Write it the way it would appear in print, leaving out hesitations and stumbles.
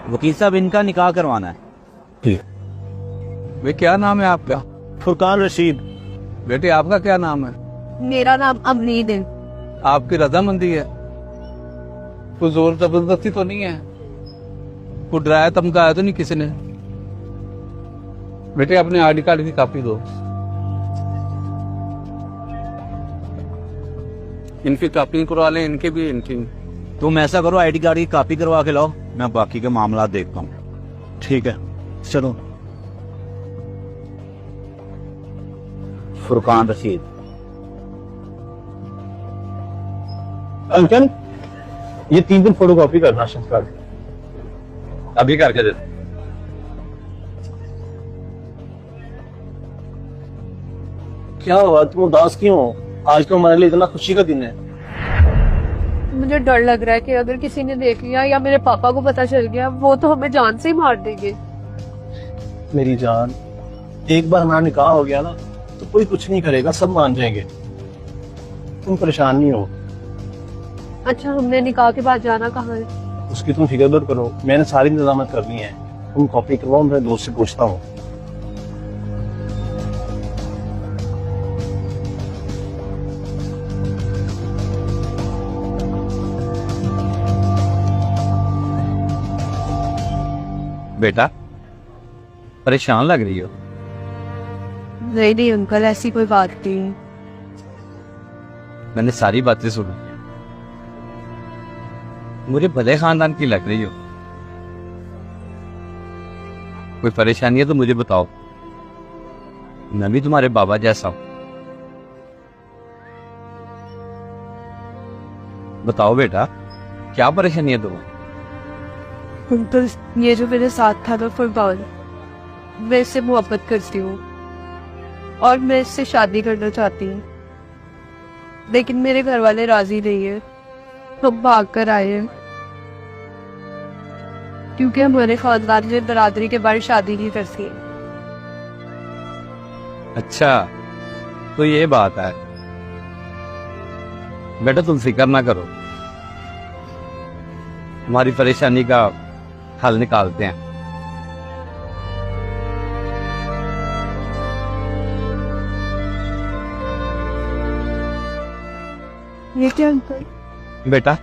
वकील साहब, इनका निकाह करवाना है। ठीक। वे क्या नाम है आपका? फुरकान रशीद। बेटे आपका क्या नाम है? मेरा नाम अमरीद है। आपकी रजामंदी है? कोई जोर जबरदस्ती तो नहीं है? कोई डराया धमकाया तो नहीं किसी ने? बेटे अपने आईडी कार्ड की कॉपी दो। इनकी कॉपी करवा लें, इनके भी, इनकी। तुम ऐसा करो, आईडी कार्ड की कॉपी करवा के लाओ, मैं बाकी के मामला देखता हूँ। ठीक है, चलो। फुरकान रशीद। अंकल, ये 3 दिन फोटोकॉपी करना शंकर। अभी करके दे। क्या हुआ, तुम उदास क्यों हो? आज तो हमारे लिए इतना खुशी का दिन है। मुझे डर लग रहा है कि अगर किसी ने देख लिया या मेरे पापा को पता चल गया, वो तो हमें जान से ही मार देंगे। मेरी जान, एक बार हमारा निकाह हो गया ना तो कोई कुछ नहीं करेगा, सब मान जाएंगे। तुम परेशान नहीं हो। अच्छा, हमने निकाह के बाद जाना कहाँ है? उसकी तुम फिक्र मत करो, मैंने सारी इंतजामत करनी है। तुम कॉपी करवाओ, मैं दोस्त से पूछता हूँ। बेटा परेशान लग रही हो? नहीं नहीं अंकल, ऐसी कोई बात नहीं। मैंने सारी बातें सुनी, मुझे भले खानदान की लग रही हो। कोई परेशानी है तो मुझे बताओ, मैं भी तुम्हारे बाबा जैसा हूं। बताओ बेटा, क्या परेशानी है तुम्हें? अंकल, ये जो मेरे साथ था ना फुरकान, मैं इससे मोहब्बत करती हूँ और मैं इससे शादी करना चाहती हूँ, लेकिन मेरे घर वाले राजी नहीं है। हम भाग कर आए हैं क्योंकि हमारे खानदान में बरादरी के बाहर शादी नहीं करती। अच्छा, तो ये बात है। बेटा तुम फिक्र ना करो, तुम्हारी परेशानी का हल निकालते हैं। ये क्या अंकल? बेटा